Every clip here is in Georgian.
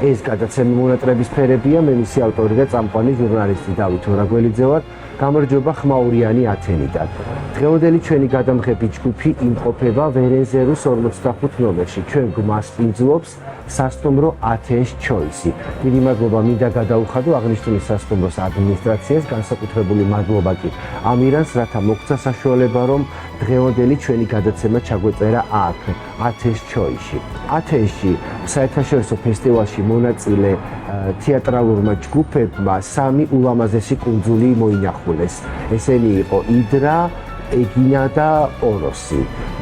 ეს გადაცემა მონატრების ფერებია, მე მისი ავტორი და წამყვანი ჟურნალისტი დავით ორაგველიძე ვარ. გამარჯობა ხმაურიანი ათენიდან. დღევანდელი ჩვენი გადამღები ჯგუფი იმყოფება ვერენზერუს 45 ნომერში. ჩვენ გვასპინძლობს სასტუმრო ათენს ჩოისი. დიდი მადლობა მინდა გადაუხადო აღნიშნული სასტუმროს ადმინისტრაციას, განსაკუთრებული მადლობა კი ამირანს, რათა მოგცა საშუალება, რომ დღევანდელი ჩვენი გადაცემა ჩაგვეწერა აქ, ათენს ჩოისში. ათენში საერთაშორისო ფესტივალში მონაწილე თეატრალურმა ჯგუფებმა 3 ულამაზესი კუნძული მოინახულეს. ესენი იყო იდრა, ეგინა და ოროსი.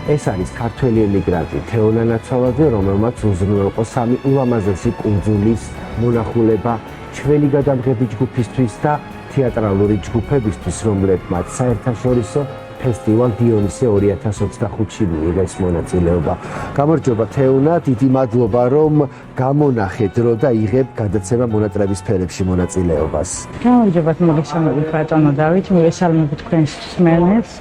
ეს არის ქართველი ემიგრანტი თეონა ნაცვალაძე, რომელმაც უზრუნველყო 3 ულამაზესი კუნძულის მონახულება ჩვენი გადამღები ჯგუფისთვის და თეატრალური ჯგუფებისთვის, რომლებმაც საერთაშორისო ფესტივალ დიონისე 2025-ში მიიღეს მონაწილეობა. გამარჯობა თეონა, დიდი მადლობა რომ გამონახე დრო და იღებ გადაცემა მონატრების ფერებში მონაწილეობას. გამარჯობა, მოგესალმებით ბატონო დავით, მოგესალმებით თქვენს მსმენელს.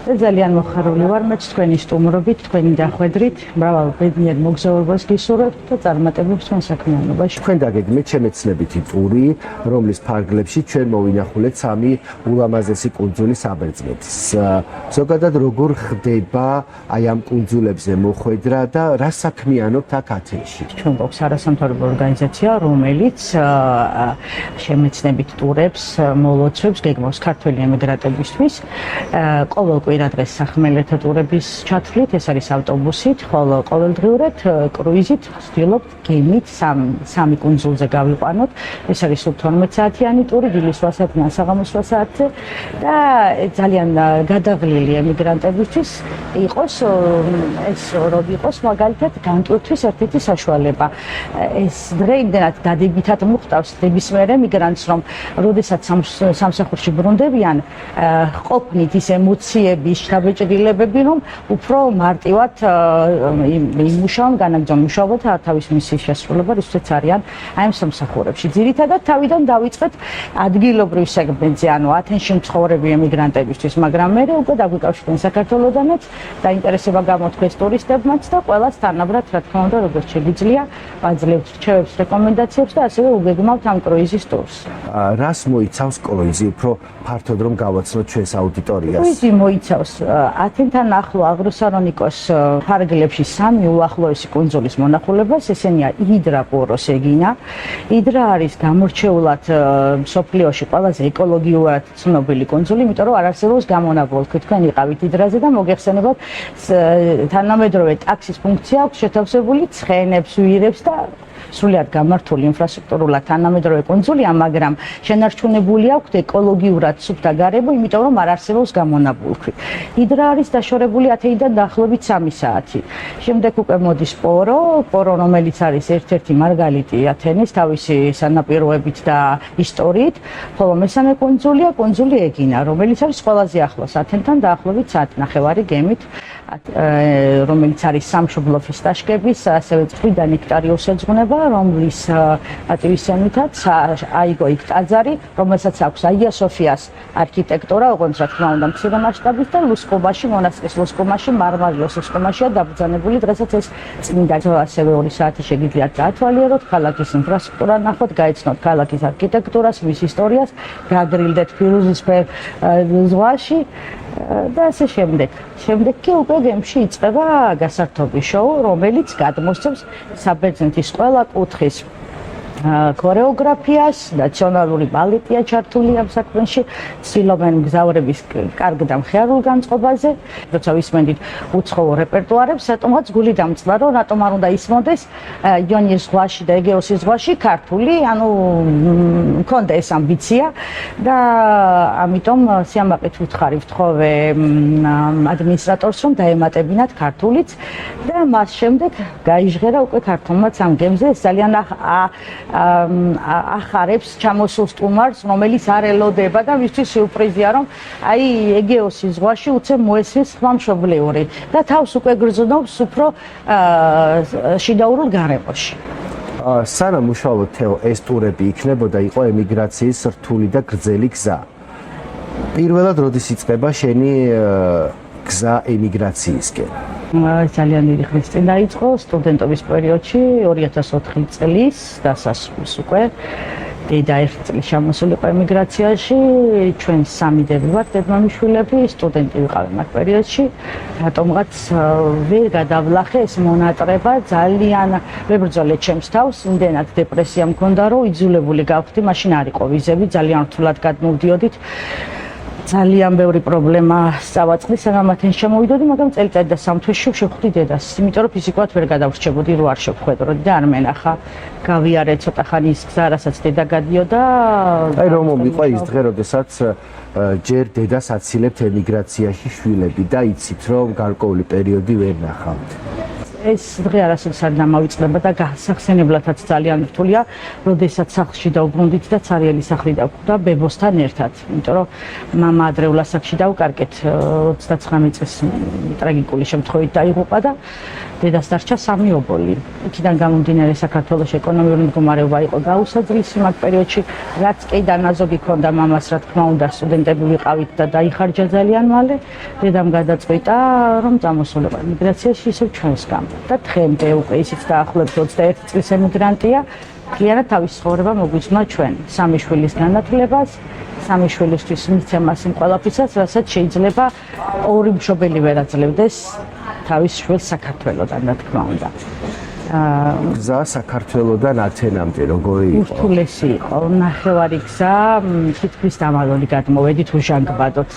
ძალიან მოხარული ვარ მეც თქვენი სტუმრობით, თქვენი დახვედრით. მრავალ ბედნიერ მოგზაურობას გისურვებთ და წარმატებებს თქვენ საქმიანობაში. თქვენ დაგეგმეთ შემეცნებითი ტური, რომლის ფარგლებში ჩვენ მოვინახულეთ 3 ულამაზესი კუნძულის საბერძნეთის. ზოგადად როგორ ხდება აი ამ კუნძულებზე მოხვედრა და რა საქმიანობთ აქ ათენში? ჩვენ გვაქვს არასამთავრობო ორგანიზაცია, რომელიც შემეცნებით ტურებს მოლოცვებს გეგმავს ქართველი ემიგრანტებისთვის. ყოველ კვირადღეს სახმელეთო ტურების ჩათვლით, ეს არის ავტობუსით, ხოლო ყოველდღიურად კრუიზით ვცდილობთ გემით 3 კუნძულზე გავიყვანოთ. ეს არის 12 საათიანი ტური, დილის 8 საათიდან საღამოს 8 საათზე და ძალიან გადაღლილი ემიგრანტებისთვის იყოს ეს რომ იყოს მაგალითად განტვირთვის ერთ-ერთი საშუალება. ეს დღე იმდენად დადებითად მოხდავს ნებისმიერ ემიგრანტს, რომ როდესაც სამსახურში ბრუნდებიან, ყოფნით ის ემოციები, შთაბეჭდილებები, რომ უფრო მარტივად იმუშაონ, განაგრძონ მუშაობა თავის მისიის შესრულება, რითაც არიან აი ამ სამსახურებში. ძირითადად თავიდან დავიწყეთ ადგილობრივ სეგმენტზე, ანუ ათენში მცხოვრები ემიგრანტებისთვის, მაგრამ მე უკვე დაგვიკავშირდნენ საქართველოდანაც, დაინტერესება გამოთქვეს ტურისტებმაც და ყველას თანაბრად, რა თქმა უნდა, როგორც შეგიძლია, ვაძლევთ რჩევებს, რეკომენდაციებს და ასევე უგეგმავთ ამ კრუიზის ტურს. რას მოიცავს კრუიზი, უფრო ფართოდ რომ გავაცნოთ ჩვენს აუდიტორიას? კრუიზი მოიცავს ათენთან ახლო აგროსარონიკოს ფარგლებში 3 უახლოესი კუნძულის მონახულებას, ესენია იდრა, პოროს, ეგინა. იდრა არის გამორჩეულად მსოფლიოში ყველაზე ეკოლოგიურად ცნობილი კუნძული, იმიტომ რომ არ არსებობს გამონაბოლქვი. თქვენ იყავით იდრაზე და მოგეხსენებათ თანამედროვე ტაქსის ფუნქცია აქვს შეთავსებული ცხენებს, ვირებს და სრულიად გამართული ინფრასტრუქტურულად თანამედროვე კუნძულია, მაგრამ შენარჩუნებული აქვს ეკოლოგიურად სუფთა გარემო, იმიტომ რომ არ არსებობს გამონაბოლქვი. იდრა არის დაშორებული ათენიდან დაახლოებით 3 საათი. შემდეგ უკვე მოდის პორო, რომელიც არის ერთ-ერთი მარგალიტი ათენის თავისი სანაპიროებით და ისტორიით, ხოლო მესამე კუნძულია კუნძული ეგინა, რომელიც არის ყველაზე ახლოს ათენთან დაახლოებით საათნახევარი გემით, რომელიც არის სამშობლოვის ტაშკების, ასევე წვიდა ნექტარიოს ეძღვნება, რომლის პატივისცემითაც აიგო იქ ტაძარი, რომელსაც აქვს აია სოფიას არქიტექტურა, ოღონდ რა თქმა უნდა მცირე მასშტაბით და ლუსკობაში, მონასტრის ლუსკობაში, მარმარილოს ლუსკობაშია დაბრძანებული. დღესაც ეს წმინდა ასევე 2 საათი შეგიძლიათ გაათვალიეროთ, ქალაქის ინფრასტრუქტურა ნახოთ, გაიცნოთ ქალაქის არქიტექტურას, მის ისტორიას, გაგრილდეთ ფირუზისფერ ზღვაში და ასე შემდეგ. შემდეგ კი უკვე გემში იწყება გასართობი შოუ, რომელიც გადმოსცემს საბერძნეთის ყველა კუთხის ქორეოგრაფიას, ნაციონალური ბალეტია ჩართული ამ საქმეში, ცდილობენ მგზავრების კარგ და მხიარულ განწყობაზე, როცა ვისმენთ უცხოურ რეპერტუარებს, რატომაც გული დამწყდა, რომ რატომ არ უნდა ისმოდეს იონიის ზღვაში და ეგეოსის ზღვაში ქართული, ანუ მქონდა ეს ამბიცია და ამიტომ სიამაყით ვუთხარი ვთხოვე ადმინისტრატორს, რომ დაემატებინათ ქართულიც და მას შემდეგ გაიჟღერა უკვე ქართულმაც ამ გემზე. ეს ძალიან ახარებს ჩამოსულ სტუმარს, რომელიც არ ელოდება და მისთვის სიურპრიზია, რომ აი ეგეოსის ზღვაში უცებ მოესმის ხმამშობლიური და თავს უკვე გრძნობს უფრო შიდაურულ გარემოში. სანამ უშუალოდ თეო ეს ტურები იქნებოდა, იყო ემიგრაციის რთული და გრძელი გზა. პირველად როდის იწყება შენი გზა ემიგრაციისკენ? ძალიან დიდი ხნის წინ დაიწყო სტუდენტობის პერიოდში 2004 წლის დასასრულს უკვე. დედა 1 წლის შემოსულიყო ემიგრაციაში, ჩვენ 3 დები ვართ, დედმამიშვილები, სტუდენტი ვიყავი მაგ პერიოდში. რატომღაც ვერ გადავლახე ეს მონატრება, ძალიან ვებრძოლე ჩემს თავს, იმდენად დეპრესია მქონდა, რომ იძულებული გავხდი, მაშინ არ იყო ვიზები, ძალიან რთულად გადმოვდიოდით. ძალიან ბევრი პრობლემა წავაწყდი, სანამ ათენში ჩამოვიდოდი, მაგრამ წელიწადი და 3 თვეში შევხვდი დედას, იმიტომ რომ ფიზიკურად ვერ გადავრჩებოდი, რო არ შევხვედროდი და არ მენახა. გავიარე ცოტა ხანი ის გზა, რასაც დედა გადიოდა. აი რომ მომიყვა ის დღე, როდესაც ჯერ დედას აცილებთ ემიგრაციაში შვილები და იცით, რომ გარკვეული პერიოდი ვერ ნახავთ. ეს დღე არასოდეს არ დამავიწყდება და გასახსენებლათაც ძალიან რთულია, როდესაც სახლში დავბრუნდით და ცარიელი სახლი დავხვდა ბებოსთან ერთად. იმიტომ რომ მამა ადრეულ ასაკში დავკარგეთ 39 წლის ტრაგიკული შემთხვევით დაიღუპა და დედას დარჩა 3 ობოლი. იქიდან გამომდინარე საქართველოს ეკონომიკური მდგომარეობა იყო გაუსაძლისი მაგ პერიოდში, რაც კი დანაზოგი ქონდა მამას, რა თქმა უნდა, სტუდენტები ვიყავით და დაიხარჯა ძალიან მალე. დედამ გადაწყვიტა, რომ წამოსულიყო ემიგრაციაში ისევ ჩვენსგან. და დღემდე უკვე ისიც დაახლოებით 21 წლის ემიგრანტია, მთლიანად თავის ცხოვრება მოგვიძღვნა ჩვენ. 3 შვილის განათლებას, 3 შვილისთვის მიცემას იმ ყველაფრისაც, რასაც შეიძლება 2 მშობელი ვერ აძლევდეს თავის შვილს საქართველოდან, რა თქმა უნდა. გზა საქართველოდან ათენამდე როგორი იყო? ურთულესი იყო, ნახევარი გზა, თითქმის დამალული გადმოვედით უჟანგბადოთ.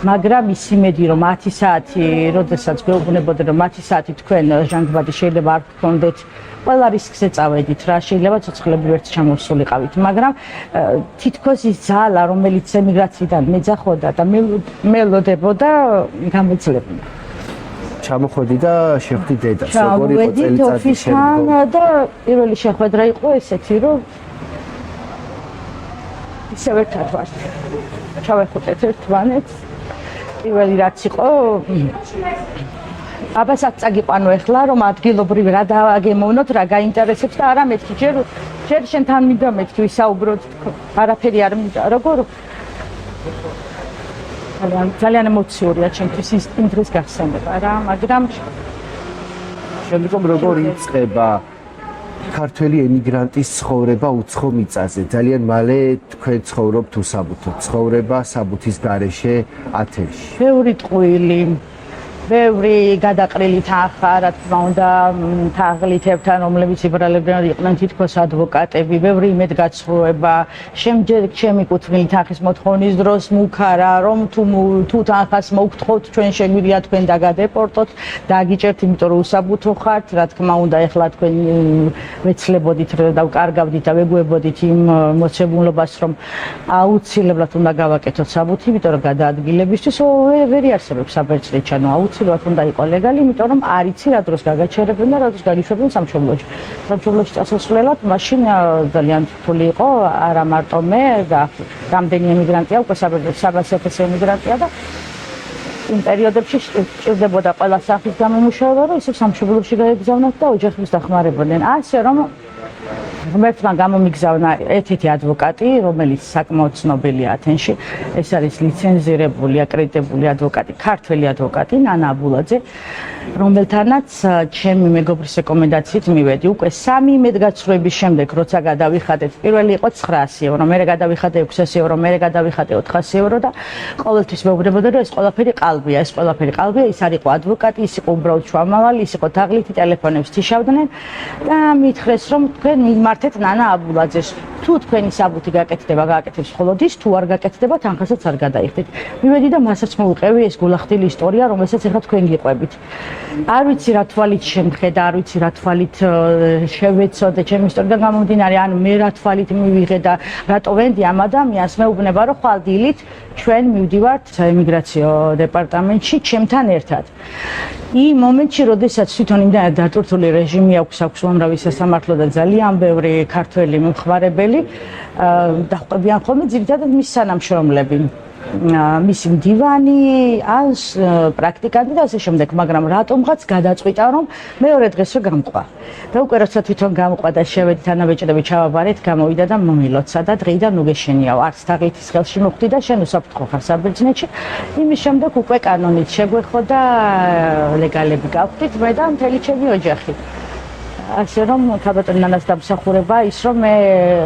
მაგრამ ის იმედი, რომ 10 საათი, როდესაც გვეუბნებოდნენ, რომ 10 საათი თქვენ ჟანგბადი შეიძლება არ გქონდეთ, ყველა რისკს ეწავედით რა, შეიძლება ცოცხლები ვერც ჩამოსულიყავით, მაგრამ თითქოს ის ძალა, რომელიც ემიგრაციიდან მეძახოდა და მელოდებოდა, გამოძლებნა. ჩამოხვედი და შეხვდი დედას. როგორი იყო წელიწადი შემდგომ? და პირველი შეხვედრა იყო ესეთი, რომ ისევ ერთად ვართ. ჩავეხუტეთ ერთმანეთს. პირველი რაც იყო, აბასაც წაგიყვანო ეხლა, რომ ადგილობრივ რა დააგემოვნოთ, რა გაინტერესებს და არა მეთქი, ჯერ შენთან მინდა მეთქი ვისაუბროთ, არაფერი არ მინდა, როგორ ძალიან ემოციურია ჩემთვის იმ დღის გახსენება რა, მაგრამ შემდგომ როგორ იწყება ქართველი ემიგრანტის ცხოვრება უცხო მიწაზე? ძალიან მალე თქვენ ცხოვრობთ უსაბუთოდ, ცხოვრება საბუთის გარეშე ათენში. ბევრი ტყუილი, ბევრი გადაყრილი თანხა, რა თქმა უნდა, თაღლითებთან, რომლებიც იბრალებდნენ, იყვნენ თითქოს ადვოკატები, ბევრი იმედგაცრუება, შემჯერ ჩემი კუთვნილი თანხის მოთხოვნის დროს მუქარა, რომ თუ თანხას მოგთხოვთ, ჩვენ შეგვიძლია თქვენ დაგადეპორტოთ, დაგიჭერთ, იმიტომ რომ უსაბუთო ხართ, რა თქმა უნდა, ეხლა თქვენ ვეცლებოდით და ვკარგავდით და ვეგუებოდით იმ მოცემულობას, რომ აუცილებლად უნდა გავაკეთოთ საბუთი, იმიტომ რომ გადაადგილებისთვის ვერ იარსებებს საბერძნეთში, აუცილებლად უნდა იყო ლეგალი, იმიტომ რომ არ იცი რა დროს გაგაჩერებენ და რა დროს გაგიშვებენ სამშობლოში. სამშობლოში წასასვლელად მაშინ ძალიან რთული იყო, არა მარტო მე და რამდენი ემიგრანტია, უკვე საბასიათოს ემიგრანტია და იმ პერიოდებში სჭირდებოდა ყველა სახის გამომუშავება, რომ ისევ სამშობლოში გაეგზავნათ და ოჯახებს დახმარებოდნენ. ასე რომ ღმერთმა გამომიგზავნა ერთ-ერთი ადვოკატი, რომელიც საკმაოდ ცნობილია ათენში. ეს არის ლიცენზირებული, აკრედიტებული ადვოკატი, ქართველი ადვოკატი ნანა აბულაძე, რომელთანაც ჩემი მეგობრის რეკომენდაციით მივედი. უკვე 3 იმედგაცრუების შემდეგ, როცა გადავიხადეთ, პირველი იყო 900 ევრო, მერე გადავიხადე 600 ევრო, მერე გადავიხადე 400 ევრო და ყოველთვის მეუბნებოდა, რომ ეს ყველაფერი ყალბია, ეს ყველაფერი ყალბია, ის არ იყო ადვოკატი, ის იყო უბრალოდ შუამავალი, ის იყო თაღლითი, ტელეფონებს თიშავდნენ და მითხრეს, რომ თქვენ მიმართეთ ნანა აბულაძეს. თუ თქვენი საბუთი გაკეთდება, გააკეთებს მხოლოდ ის, თუ არ გაკეთდება, თანხასაც არ გადაიხდით. მივედი და მასაც მოვუყევი ეს გულახდილი ისტორია, რომელსაც ეხლა თქვენ გიყვებით. არ ვიცი რა თვალით შემხედა, არ ვიცი რა თვალით შევეცოდე ჩემი ისტორიიდან გამომდინარე, ანუ მე რა თვალით მივიღე და რატო ვენდი ამ ადამიანს, მეუბნება, რომ ხვალ დილით ჩვენ მივდივართ საემიგრაციო დეპარტამენტში ჩემთან ერთად. იმ მომენტში, როდესაც თვითონ იმდანად დატვირთული რეჟიმი აქვს უამრავი სასამართლო და ძალიან ბევრი ქართველი მომხმარებელი დაჰყვებიან ხოლმე ძირითადად მის სანამშრომლები. მისი მდივანი, ან პრაქტიკანტი და ასე შემდეგ, მაგრამ რატომღაც გადაწყვიტა, რომ მეორე დღეს რო გამყვა. და უკვე როცა თვითონ გამყვა და შევედი თანაბეჭდები ჩავაბარეთ, გამოვიდა და მომილოცა და დღიდან უგეშენიაო, არც თაღლითის ხელში მოხვდი და შენ უსაფრთხო ხარ საბერძნეთში. იმის შემდეგ უკვე კანონით შეგვეხო და ლეგალები გავხდით მე და მთელი ჩემი ოჯახი. ასე რომ ქალბატონ ნანას დამსახურება ის რომ მე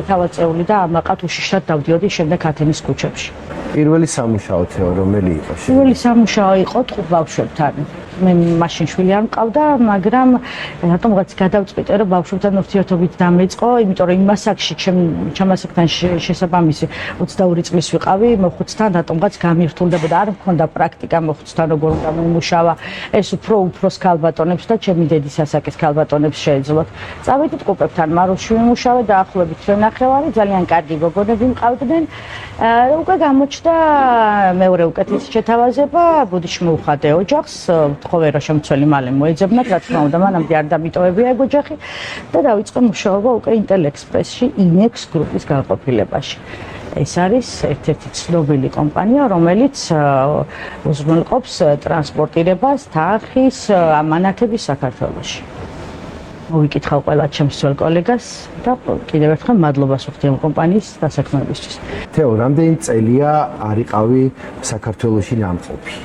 თავაწეული და ამაყად უშიშრად დავდიოდი შემდეგ ათენის ქუჩებში. პირველი სამუშაო თეო რომელი იყო? პირველი სამუშაო იყო ტყუილ ბავშვებთან. მე მაშინ შვილი არ მყავდა, მაგრამ რატომღაც გადავწყვიტე რომ ბავშვებთან ურთიერთობით დამეწყო, იმიტომ რომ იმ ასაკში ჩემ ასაკთან შესაბამისი 22 წლის ვიყავი, მოხუცთან რატომღაც გამირთულდებოდა, არ მქონდა პრაქტიკა მოხუცთან როგორ უნდა მომუშავა. ეს უფროს ქალბატონებს და ჩემი დედის ასაკის ქალბატონებს შეეძლოთ. წავედით ტყუპებთან მაროში ვიმუშავე, დაახლოებით ნახევარი, ძალიან კარგი გოგონები მყავდნენ. უკვე გამოჩნდა მეორე უკეთესი შეთავაზება, ბუდიში მოუხადე ოჯახს, თხოვე რომ შემცველი მალე მოეძებნათ, რა თქმა უნდა, მანამდე არ დამიტოვებია ეგ ოჯახი და დავიწყე მუშაობა უკვე ინტელექსპრესში, ინექს გრუპის განყოფილებაში. ეს არის ერთ-ერთი ცნობილი კომპანია, რომელიც უზრუნველყოფს ტრანსპორტირებას თანხის ამანათების საქართველოში. მოვიკითხავ ყველა ჩემს ძველ კოლეგას და კიდევ ერთხელ მადლობას ვუხდი ამ კომპანიის დასაქმებისთვის. თეო, რამდენი წელია არიყავი საქართველოში ნამყოფი?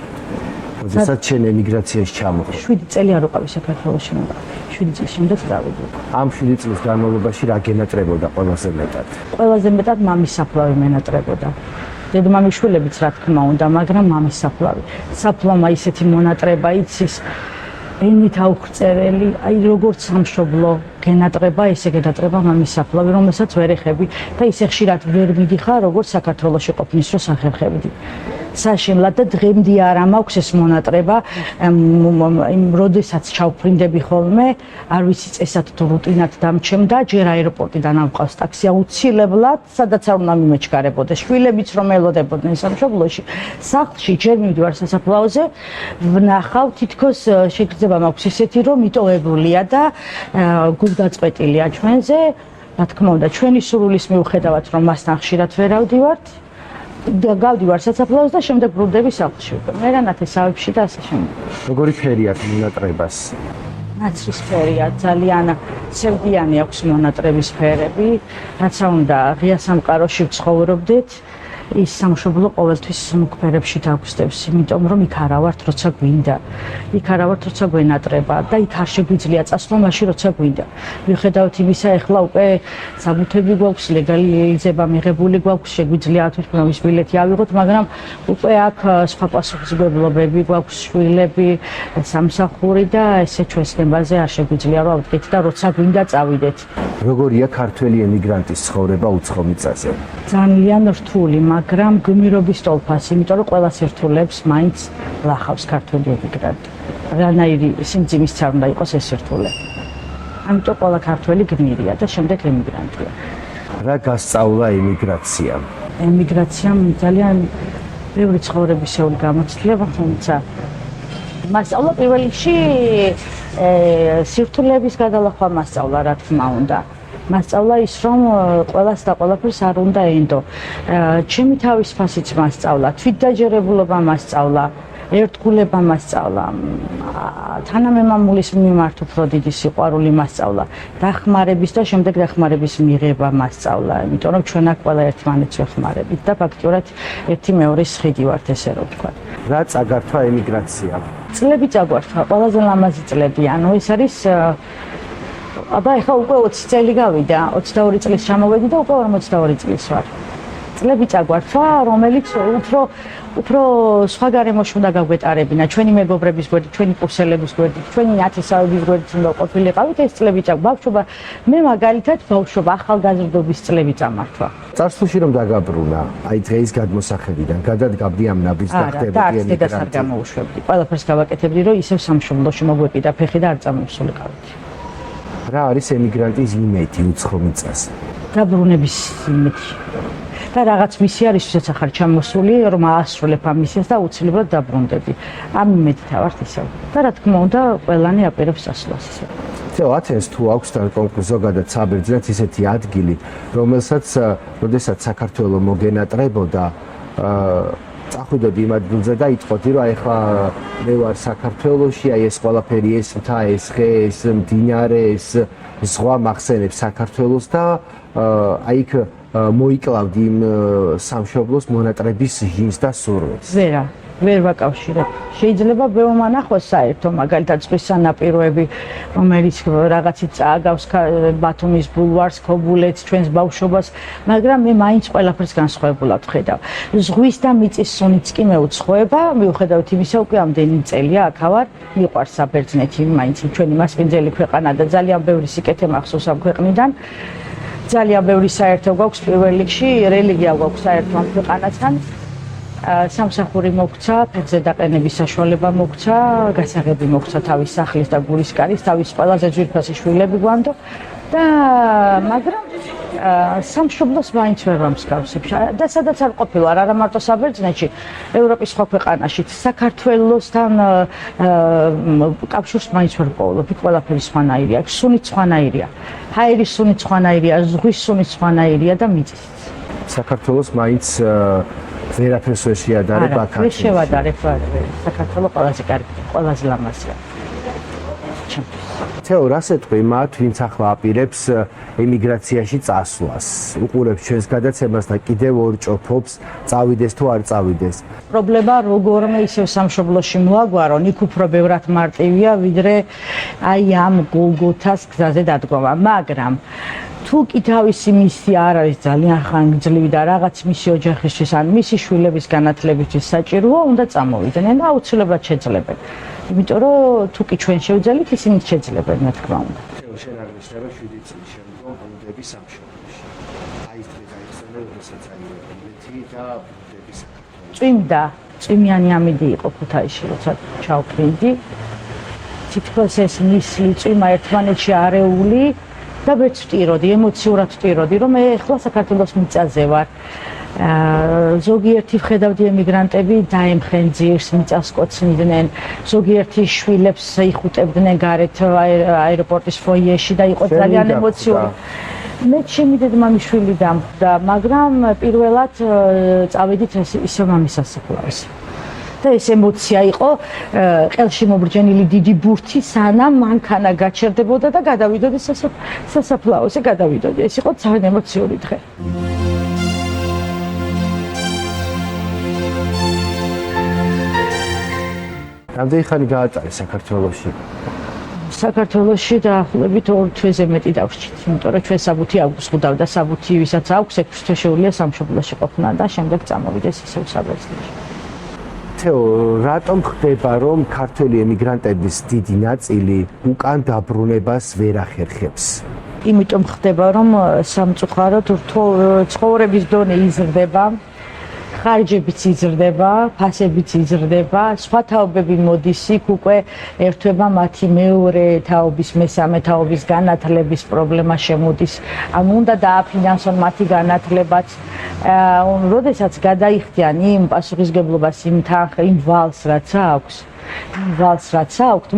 როდესაც შენ ემიგრაციაში ჩამოხვდი? 7 წელი არ ვიყავი საქართველოში ნამყოფი. 7 წლის შემდეგ წავედი. ამ 7 წლის განმავლობაში რა გენატრებოდა ყველაზე მეტად? ყველაზე მეტად მამის საფლავი მენატრებოდა. დედმამის შვილებიც რა თქმა უნდა, მაგრამ მამის საფლავი. საფლავმა ისეთი მონატრება იცის ენით აუღწერელი, აი როგორც სამშობლო გენატრება, ესე გენატრება მამის საფლავი, რომელსაც ვერ ეხები და ისე ხშირად ვერ მიდიხარ, როგორც საქართველოში ყოფნის დრო სახერხებდი. საშინლად და დღემდე არა მაქვს ეს მონატრება, იმ როდესაც ჩავფრინდები ხოლმე, არ ვიცი წესად თუ რუტინად დამჩემდა, ჯერ აეროპორტიდან ამყავს ტაქსი აუცილებლად, სადაც არ უნდა მიმეჩქარებოდეს, შვილებიც რომ ელოდებოდნენ სამშობლოში, სახლში ჯერ მივდივარ სასაფლაოზე, ვნახავ თითქოს შეგრძნება მაქვს ისეთი, რომ მიტოვებულია და გულდაწყვეტილია ჩვენზე, რა თქმა უნდა, ჩვენი სურვილის მიუხედავად, რომ მასთან ხშირად ვერავდივართ. გავდივარ სასაფლაოზე და შემდეგ ბრუნდები სახლში. მე რა ნათესავებში და ასე შემდეგ. როგორი ფერი აქვს მონატრებას? ნაცრისფერია, ძალიან ცევდიანი აქვს მონატრების ფერები, რაც უნდა ღია სამყაროში ვცხოვრობდეთ. ის სამშობლო ყოველთვის მუქ ფერებში დაგვსდევს, იმიტომ რომ იქ არა ვართ, როცა გვინდა. იქ არა ვართ, როცა გვენატრება და იქ არ შეგვიძლია წასვლა მაშინ, როცა გვინდა. მიუხედავად იმისა, ეხლა უკვე საბუთები გვაქვს, ლეგალიზება მიღებული გვაქვს, შეგვიძლია თვითმფრინავის ბილეთი ავიღოთ, მაგრამ უკვე აქ სხვა პასუხისმგებლობები გვაქვს, შვილები, სამსახური და ესე ჩვენს ნებაზე არ შეგვიძლია რომ ავდგეთ და როცა გვინდა წავიდეთ. როგორია ქართველი ემიგრანტის ცხოვრება უცხო მიწაზე? ძალიან რთული, მაგრამ გმირობის ტოლფას, იმიტომ რომ ყველას ერთულებს მაინც ლახავს ქართველი ემიგრანტი. რანაირი სიმძიმის არ უნდა იყოს ეს ერთულება. ამიტომ ყველა ქართველი გმირია და შემდეგ ემიგრანტია. რა გასწავლა ემიგრაციამ? ემიგრაციამ ძალიან ბევრი ცხოვრებისეული გამოცდილება, თუმცა მასწავლა პირველ რიგში სირთულეების გადალახვა მასწავლა, რა თქმა უნდა. მასწავლა ის, რომ ყველას და ყველაფერს არ უნდა ენდო. ჩემი თავის ფასიც მასწავლა, თვითდაჯერებულობა მასწავლა, ერთგულება მასწავლა, თანამემამულის მიმართ უფრო დიდი სიყვარული მასწავლა, დახმარების და შემდეგ დახმარების მიღება მასწავლა, იმიტომ რომ ჩვენ აქ ყველა ერთმანეთს ვეხმარებით და ფაქტიურად ერთი მეორის ხიდი ვართ, ესე რომ ვთქვა. რა წაგართვა ემიგრაციამ? წლები წაგვართვა, ყველაზე ლამაზი წლები, ანუ ეს არის აბა ეხლა უკვე 20 წელი გავიდა, 22 წლის ჩამოვედი და უკვე 42 წლის ვარ. წლები წაგვართვა, რომელიც უფრო სხვა გარემოში უნდა გაგვეტარებინა, ჩვენი მეგობრების გვერდით, ჩვენი კურსელების გვერდით, ჩვენი ნათესავების გვერდით უნდა ყოფილიყავით, ეს წლები ბავშვობა, მე მაგალითად ბავშვობა, ახალგაზრდობის წლები წამართვა. წარსულში რომ დაგაბრუნა, აი დღეის გადმოსახედიდან, გადადგამდი ამ ნაბიჯს და ხდებოდი და არც დედას არ გამოუშვებდი. ყველაფერს გავაკეთებდი, რომ ისევ სამშობლოში მოგვეყიდა ფეხი და არ წამოვსულიყავით. რა არის ემიგრანტის იმედი უცხო მიწაზე? დაბრუნების იმედი. და რაღაც მისია არის, ვისაც ახარ ჩამოსული, რომ აასრულებ ამ მისიას და აუცილებლად დაბრუნდები. ამ იმედით ვართ ისევ. და რა თქმა უნდა, ყველანი აპირებს წასვლას ისევ. თეო, ათენს თუ აქვს თან ზოგადად საბერძნეთს ისეთი ადგილი, რომელსაც, როდესაც საქართველო მოგენატრებოდა, წახვიდოდი იმ ადგილზე და იტყოდი, რომ აი ხა მე ვარ საქართველოში, აი ეს ყველაფერი, ეს მთა, ეს ხე, ეს მდინარე, ეს ზღვა მახსენებს საქართველოს და აი იქ მოიკლავდი იმ სამშობლოს მონატრების ჟინს და სურვილს. ვერ ვაკავშირებ. შეიძლება ბევრმა ნახოს საერთო მაგალითად ზღვის სანაპიროები, რომელიც რაღაცით წააგავს ბათუმის ბულვარს, ქობულეთს, ჩვენს ბავშვობას, მაგრამ მე მაინც ყველაფერს განსხვავებულად ვხედავ. ზღვის და მიწის სუნიც კი მეუცხოვება, მიუხედავად იმისა, უკვე ამდენი წელია აქ ვარ, მიყვარს საბერძნეთი, მაინც ჩვენი მასპინძელი ქვეყანა და ძალიან ბევრი სიკეთე მახსოვს ამ ქვეყნიდან. ძალიან ბევრი საერთო გვაქვს პირველ რიგში, რელიგია გვაქვს საერთო ამ ქვეყანასთან. სამსახური მოგცა, ფეხზე დაყენების საშუალება მოგცა, გასაღები მოგცა თავის სახლის და გულისკარის, თავის ყველაზე ძვირფასი შვილები გვამდო და მაგრამ სამშობლოს მაინც ვერ ვამსგავსებ. და სადაც არ ყოფილვარ, არა მარტო საბერძნეთში, ევროპის სხვა ქვეყანაშიც, საქართველოსთან კავშირს მაინც ვერ ვპოვლობ, ყველაფერი სხვანაირია, სუნიც სხვანაირია. ჰაერის სუნიც სხვანაირია, ზღვის სუნიც სხვანაირია და მიწის. საქართველოს მაინც ვერაფერს ვერ შეადარებ აქ. ვერ შევადარებ, საქართველოს ყველაზე კარგი, ყველაზე ლამაზია. თეო, რას ეთქვი მათ, ვინც ახლა აპირებს ემიგრაციაში წასვლას, უყურებს ჩვენს გადაცემას და კიდევ ორ ჭოფობს, წავიდეს თუ არ წავიდეს. პრობლემა როგორმე ისევ სამშობლოში მოაგვარონ, იქ უფრო ბევრად მარტივია, ვიდრე აი ამ გოლგოთას გზაზე დადგომა, მაგრამ თუ კი თავისი მისია არ არის ძალიან ხანგრძლივი და რაღაც მისი ოჯახისთვის ან მისი შვილების განათლებისთვის საჭიროა, უნდა წამოვიდნენ და აუცილებლად შეძლებენ. იმიტომ რომ თუ კი ჩვენ შევძელით, ისინი შეძლებენ, მე თქმა უნდა. შენ არ მისτερა 7 წლის შემდგომ ბუნდების სამშობლოში. აი ეს დღე გაიხსენე, როდესაც აიღებდი და ბუნდების წვიმდა, წვიმიანი ამინდი იყო ქუთაისში, როცა ჩავფრინდი. თითქოს ეს მისლი წვიმა ერთმანეთში არეული და ვერც ვტიროდი, ემოციურად ვტიროდი, რომ მე ახლა საქართველოს მიწაზე ვარ. ზოგიერთი ვხედავდი ემიგრანტები დაემხენ ძირს, მიწას კოცნიდნენ, ზოგიერთი შვილებს იხუტებდნენ გარეთ აეროპორტის ფოიეში და იყო ძალიან ემოციური. მე ჩემი დედმამიშვილი დამხვდა, მაგრამ პირველად წავედით ისე მამის სასაფლაოზე. და ეს ემოცია იყო ყელში მობრჯენილი დიდი ბურთი, სანამ მანქანა გაჩერდებოდა და გადავიდოდი სასაფლაოზე, გადავიდოდი. ეს იყო ძალიან ემოციური დღე. რამდენი ხანი გაატარე საქართველოში? საქართველოში დაახლოებით 2 თვეზე მეტი დავრჩით, იმიტომ რომ ჩვენ საბუთი აგვს ხვდავდა, საბუთი ვისაც აქვს 6 თვე შეუძლია სამშობლოში ყოფნა და შემდეგ წამოვიდეს ისევ საბერძნეთში. თეო, რატომ ხდება, რომ ქართველი ემიგრანტების დიდი ნაწილი უკან დაბრუნებას ვერ ახერხებს? იმიტომ ხდება, რომ სამწუხაროდ ცხოვრების დონე იზრდება, ხარჯებიც იზრდება, ფასებიც იზრდება, სხვა თაობები მოდის იქ უკვე ერთვება მათი მეორე თაობის, მესამე თაობის განათლების პრობლემა შემოდის. ან უნდა დააფინანსონ მათი განათლებაც. როდესაც გადაიხდიან იმ პასუხისგებლობას, იმ ვალს, რაც აქვს,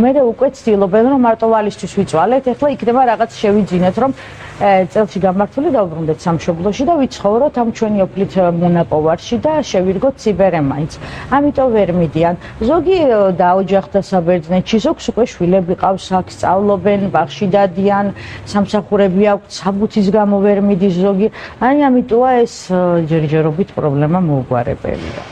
მე უკვე ცდილობენ, რომ მარტო ვალისთვის ვიწვალეთ, ეხლა იქნება რაღაც შევიძინეთ, რომ წელში გამართული დავბრუნდეთ სამშობლოში და ვიცხოვროთ ამ ჩვენი ოფლით მონაპოვარში და შევირგოთ ციბერე მაინც. ამიტომ ვერ მიდიან. ზოგი დაოჯახდა საბერძნეთში, ზოგს უკვე შვილები ყავს, აქ სწავლობენ, ბაღში დადიან, სამსახურები აქვთ, საბუთის გამო ვერ მიდის ზოგი. აი ამიტომა ეს ჯერჯერობით პრობლემა მოუგვარებელია.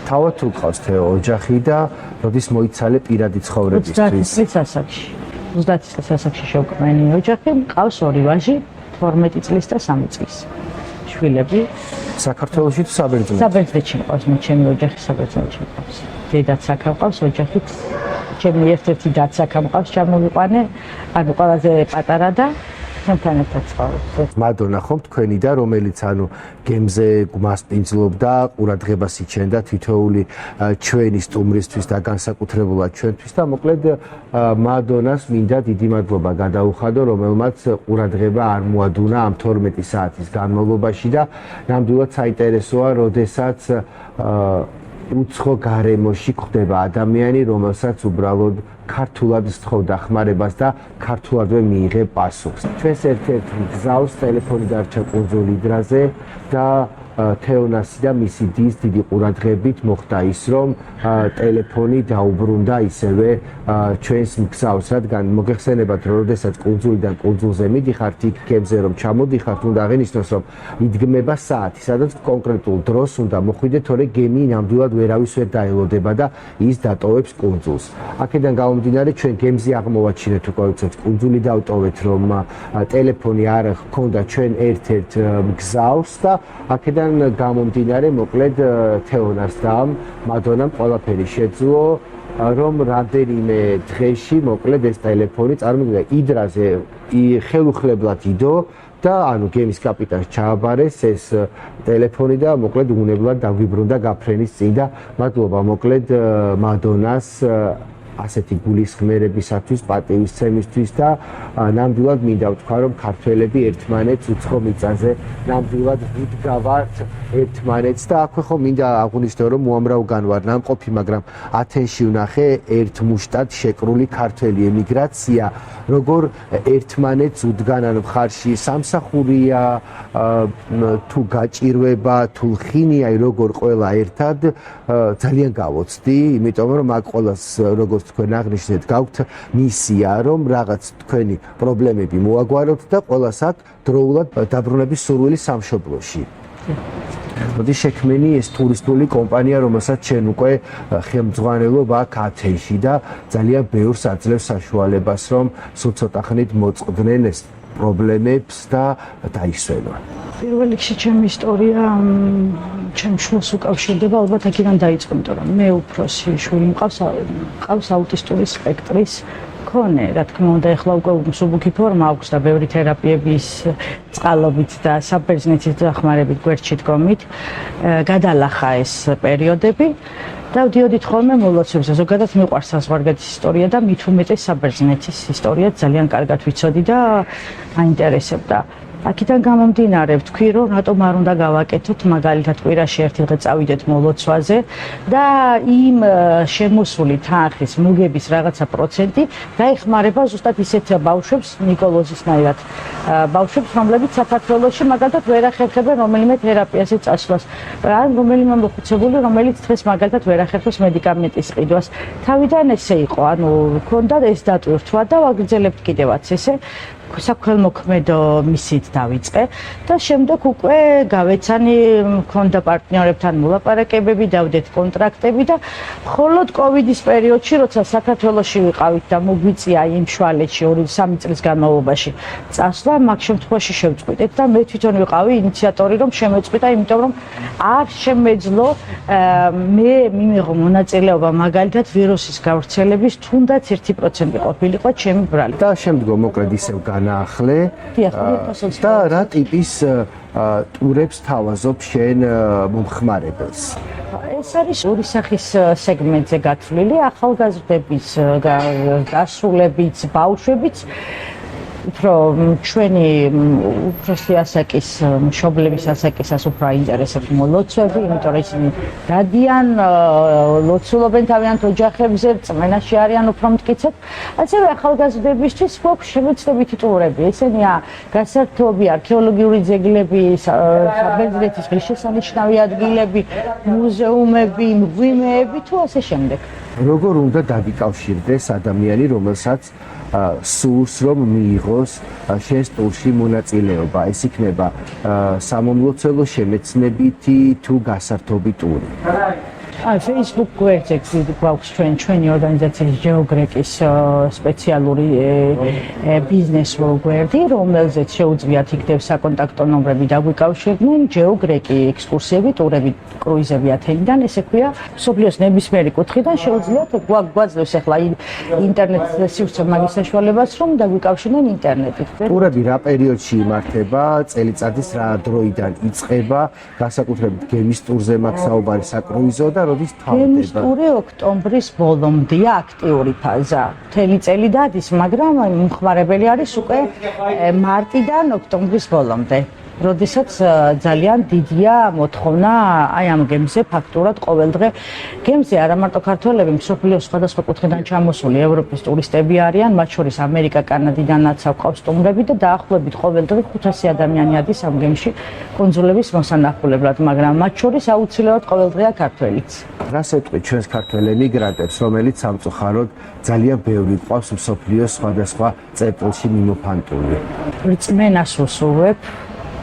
თავად თუ ყავს თეო ოჯახი და როდის მოიცალე პირადი ცხოვრებისთვის? 30 წლის ასაკში. 30 წლის ასაკში შევკმენი ოჯახი, მყავს 2 ვაჟი, 12 წლის და 3 წლის. შვილები საქართველოში თუ საბერძნეთში? საბერძნეთში მყავს, მე ჩემი ოჯახი საბერძნეთში მყავს. დედაც აქ მყავს, ოჯახით ჩემი ერთ-ერთი დაც აქ მყავს, ჩამოვიყვანე, ანუ ყველაზე პატარა და ჩვენთან ერთად ცხოვრობს. მადონა ხომ თქვენი და რომელიც გემზე გმასპინძლობდა, ყურადღებას იჩენდა თითოეული ჩვენი სტუმრისთვის და განსაკუთრებულად ჩვენთვის და მოკლედ მადონას მინდა დიდი მადლობა გადაუხადო, რომელმაც ყურადღება არ მოადუნა ამ 12 საათის განმავლობაში და ნამდვილად საინტერესოა, როდესაც უცხო გარემოში ხვდება ადამიანი, რომელსაც უბრალოდ ქართულად სთხოვდა ხმარებას და ქართულადვე მიიღე პასუხს. ჩვენს ერთ-ერთ გზავს ტელეფონი დარჩა კუნძულ იდრაზე და თეონასი და მისი დის დიდი ყურადღებით მოხდა ის, რომ ტელეფონი დაუბრუნდა ისევე ჩვენს მგზავს, რადგან მოგეხსენებათ, რომ როდესაც კუნძულიდან კუნძულზე მიდიხართ, იქ გემზე რომ ჩამოდიხართ, უნდა აღინიშნოს, რომ იდგმება საათი, სადაც კონკრეტულ დროს უნდა მოხვიდეთ, თორე გემი ნამდვილად ვერავის ვერ დაელოდება და ის დატოვებს კუნძულს. აქედან გამომდინარე, ჩვენ გემზე აღმოვაჩინეთ უკვე უცებ კუნძული დავტოვეთ, რომ ტელეფონი არ ჰქონდა ჩვენ ერთ-ერთ მგზავს და აქედან გამომდინარე, მოკლედ თეონას და მადონამ ყველაფერი შეძლო, რომ რამდენიმე დღეში მოკლედ ეს ტელეფონი წარმოგიდგენთ იდრაზე ხელუხლებლად იდო და ანუ გემის კაპიტანს ჩააბარეს ეს ტელეფონი და მოკლედ უნებლად დაგვიბრუნდა გაფრენის წინ და მადლობა მოკლედ მადონას ასეთი გულისხმერებისათვის, პატივისცემისთვის და ნამდვილად მინდა ვთქვა, რომ ქართველები ერთმანეთს უცხო მიწაზე ნამდვილად ვუდგავართ ერთმანეთს და აქვე ხო მინდა აღვნიშნო, რომ უამრავგან ვარ ნამყოფი, მაგრამ ათენში ვნახე ერთ მუშტად შეკრული ქართველი ემიგრაცია, როგორ ერთმანეთს უდგან, ანუ მხარში სამსახურია, თუ გაჭირვება, თუ ლხინია, როგორ ყველა ერთად ძალიან გავოცდი, იმიტომ რომ აქ ყველას როგორც თქვენ აღნიშნეთ, გაქვთ მისია, რომ რაღაც თქვენი პრობლემები მოაგვაროთ და ყველას აქ დროულად დაბრუნების სურვილი სამშობლოში. მოდი შექმენი ეს ტურისტული კომპანია, რომელსაც ჩვენ უკვე ხელმძღვანელობ აქ ათენში და ძალიან ბევრს აძლევს საშუალებას, რომ სულ ცოტა ხნით მოწყდნენ ეს პრობლემებს და დაისვენონ. პირველ რიგში ჩემი ისტორია ჩემ შვილს უკავშირდება, ალბათ აქედან დაიწყო, იმიტომ რომ მე უფროსი შვილი მყავს აუტისტური სპექტრის მქონე, რა თქმა უნდა, ეხლა უკვე მსუბუქი ფორმა აქვს და ბევრი თერაპიების წყალობით და საბერძნეთის დახმარებით გვერდში დგომით გადალახა ეს პერიოდები. და ვდიოდით ხოლმე მოლოცვებზე, ზოგადად მიყვარს საზღვარგეთის ისტორია და მით უმეტეს საბერძნეთის ისტორია ძალიან კარგად ვიცოდი და აინტერესებდა. აქედან გამომდინარე ვთქვი, რომ რატომ არ უნდა გავაკეთოთ მაგალითად კვირაში ერთი დღე წავიდეთ მოლოცვაზე და იმ შემოსული თანხის მოგების რაღაცა პროცენტი გაიხმარება ზუსტად ისეთ ბავშვებს, ნიკოლოზისნაირად ბავშვებს, რომლებიც საქართველოში მაგალითად ვერ ახერხებენ რომელიმე თერაპიაზე წასვლას. ან რომელიმე მოხუცებული, რომელიც დღეს მაგალითად ვერ ახერხებს მედიკამენტის ყიდვას. თავიდან ესე იყო, ანუ ქონდა ეს დატვირთვა და ვაგრძელებთ კიდევაც ესე. საქველმოქმედო მისით დავიწყე და შემდეგ უკვე გავეცანი, მქონდა პარტნიორებთან მოლაპარაკებები, დავდეთ კონტრაქტები და მხოლოდ კოვიდის პერიოდში, როცა საქართველოში ვიყავით და მოგვიწია იმ შვალეთში 2-3 წლის განმავლობაში წასვლა, მაგ შემთხვევაში შევწყვიტეთ და მე თვითონ ვიყავი ინიციატორი, რომ შემეწყვიტა, იმიტომ რომ არ შემეძლო მე მიმიღო მონაწილეობა მაგალითად ვირუსის გავრცელების თუნდაც 1% ყოფილიყო ჩემი ბრალი. და შემდგომ მოკლედ ისევ განაახლე და რა ტიპის ტურებს თავაზობ შენ მომხმარებელს? ეს არის ორი სახის სეგმენტზე გათვლილი, ახალგაზრდების დასრულებიც, ბავშვებიც. უფრო ჩვენი უფროსი ასაკის მშობლების ასაკისას უფრო აინტერესებს მოლოცვები, იმიტომ რომ ისინი დადიან, ლოცულობენ თავიანთ ოჯახებზე, წმენაში არიან უფრო მტკიცედ. ასევე ახალგაზრდებისთვის გვაქვს შემეცნებითი ტურები. ესენია გასართობი არქეოლოგიური ძეგლები, საბერძნეთის ღირსშესანიშნავი ადგილები, მუზეუმები, მღვიმეები თუ ასე შემდეგ. როგორ უნდა დაგიკავშირდეს ადამიანი, რომელსაც სურს რომ მიიღოს შენს ტურში მონაწილეობა? ეს იქნება სამომლოცველო, შემეცნებითი თუ გასართობი ტური? Facebook გვერდზე გვაქვს ჩვენი ორგანიზაციის GeoGrek-ის სპეციალური ბიზნესურ გვერდი, რომელზეც შეუძლიათ იქნებ საკონტაქტო ნომრები დაგვიკავშირდნენ, GeoGrek-ი ექსკურსიები, ტურები, კრუიზები ათენიდან, ესე ქვია, მსოფლიოს ნებისმიერი კუთხიდან შეუძლიათ გვაძლევს ახლა ინტერნეტ სივრცე მაგის საშუალებას, რომ დაგვიკავშირდნენ ინტერნეტით. ტურები რა პერიოდში იმართება, წელიწადის რა დროიდან იწყება, განსაკუთრებით გემის ტურზე მაქვს საუბარი საკრუიზო და როდის თავდება? გემის ტური ოქტომბრის ბოლომდეა აქტიური ფაზა. მთელი წელი დადის, მაგრამ მომხმარებელი არის უკვე მარტიდან ოქტომბრის ბოლომდე. როდესაც ძალიან დიდია მოთხოვნა აი ამ გემზე ფაქტურად ყოველდღე. გემზე არა მარტო ქართველები, მსოფლიოს სხვადასხვა კუთხიდან ჩამოსული ევროპის ტურისტები არიან, მათ შორის ამერიკა, კანადიდანაც აქვს სტუმრები და დაახლოებით ყოველდღე 500 ადამიანი ადის ამ გემში კუნძულების მოსანახულებლად, მაგრამ მათ შორის აუცილებლად ყოველდღეა ქართველიც. რას ეტყვით ჩვენს ქართველ ემიგრანტებს, რომელიც სამწუხაროდ ძალიან ბევრი ყავს მსოფლიოს სხვადასხვა წერტილში მიმოფანტული? რწმენას უსურვებ,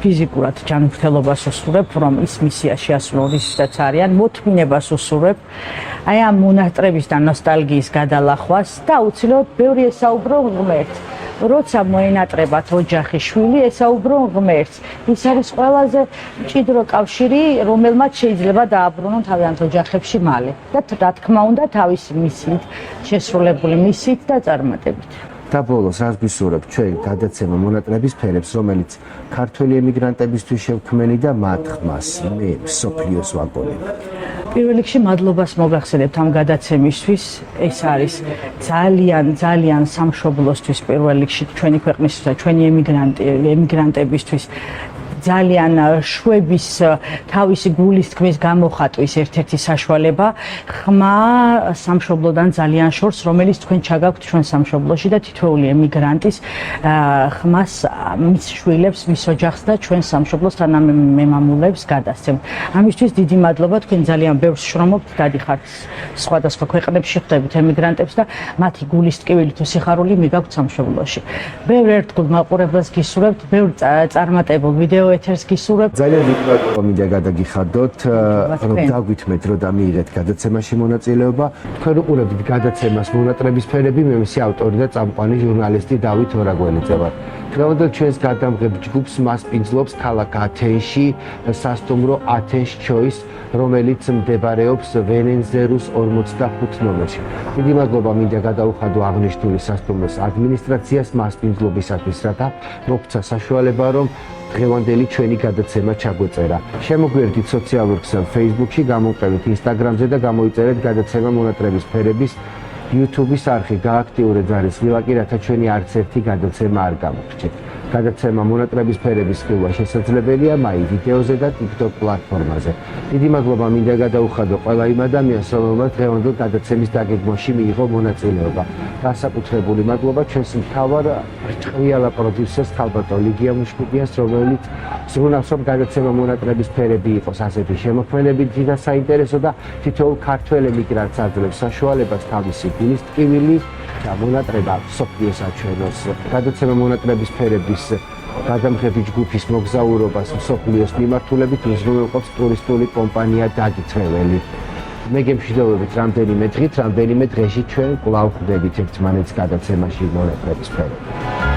ფიზიკურად ჯანმრთელობას უსურვებ, რომ ის მისიაში ასრულონ ისიც არიან, მოთმინებას უსურვებ, აი ამ მონასტრების და ნოსტალგიის გადალახვას და აუცილებლად ბევრი ესაუბრო ღმერთს. როცა მოენატრებათ ოჯახი, შვილი, ესაუბრო ღმერთს. ის არის ყველაზე მჭიდრო კავშირი, რომელმაც შეიძლება დააბრუნონ თავიანთ ოჯახებში მალე. და რა თქმა უნდა, თავისი მისიით, შესრულებული მისიით და წარმატებით. და ბოლოს რას გვისურვებთ ჩვენ გადაცემა მონატრების ფერებს, რომელიც ქართველი ემიგრანტებისთვის შევქმენი და მათ ხმას მე მსოფლიოს ვაგონები. პირველ რიგში მადლობას მოგახსენებთ ამ გადაცემისთვის. ეს არის ძალიან სამშობლოსთვის პირველ რიგში ჩვენი ქვეყნისთვის და ჩვენი ემიგრანტებისთვის ძალიან შვების თავისი გულის თქმის გამოხატვის ერთ-ერთი საშუალება ხმა სამშობლოდან ძალიან შორს, რომელიც თქვენ ჩაგაქვთ ჩვენ სამშობლოში და თითოეული ემიგრანტის ხმას მის შვილებს, მის ოჯახს და ჩვენ სამშობლოს თანამემამულეებს გადასცემთ. ამისთვის დიდი მადლობა, თქვენ ძალიან ბევრს შრომობთ, დადიხართ სხვადასხვა ქვეყნებში, ხვდებით ემიგრანტებს და მათი გულის ტკივილი თუ სიხარული მიგაქვთ სამშობლოში. ბევრ ერთგულ მაყურებლებს გისურვებთ, ბევრ წარმატებულ ვიდეო ეთერს გისურვებ. ძალიან მადლობა მინდა გადაგიხადოთ, რომ დაგვითმეთ, რომ დამიიღეთ გადაცემაში მონაწილეობა. თქვენ უყურებთ გადაცემას მონატრების ფერები, მე მისი ავტორი და წამყვანი ჟურნალისტი დავით ორაგველიძე ვარ. დღევანდელ ჩვენს გადამღებ ჯგუფს მასპინძლობს ქალაქ ათენში სასტუმრო Athens Choice, რომელიც მდებარეობს ვერენზერუს 45 ნომერში. დიდი მადლობა მინდა გადაუხადო აღნიშნული სასტუმროს ადმინისტრაციას მასპინძლობისათვის, რათა მოგცა საშუალება, რომ დღევანდელი ჩვენი გადაცემა ჩაგვეწერა. შემოგვიერთდით სოციალურ ქსელ Facebook-ში, გამოვყევით Instagram-ზე და გამოიწერეთ გადაცემა მონატრების ფერების YouTube-ის არხი. გააქტიურეთ ზარის ლინკი, რათა ჩვენი არც ერთი გადაცემა არ გამოგრჩეთ. გადაცემა მონატრების ფერების ხილვა შესაძლებელია მაი ვიდეოზე და TikTok პლატფორმაზე. დიდი მადლობა მინდა გადაუხადო ყველა იმ ადამიანს, რომელმაც დღევანდელ გადაცემის დაგეგმვაში მიიღო მონაწილეობა. განსაკუთრებული მადლობა ჩვენს მთავარ ბრწყინვალე პროდიუსერს ქალბატონ ლიგია მუშკუდიანს, რომელიც ზრუნავს, რომ გადაცემა მონატრების ფერები იყოს ასეთი შემოქმედებითი და საინტერესო და თითოეულ ქართველ ემიგრანტს აძლევს საშუალებას თავისი გულის ტკივილი და მონატრება მსოფლიოს აჩვენოს. გადაცემა მონატრების ფერების გადამღები ჯგუფის მოგზაურობას მსოფლიოს მიმართულებით უზრუნველყოფს ტურისტული კომპანია დაგიწეველი. მე გემშვიდობებით რამდენიმე დღით, რამდენიმე დღეში ჩვენ კვლავ ხვდებით ერთმანეთს გადაცემაში მონატრების ფერები.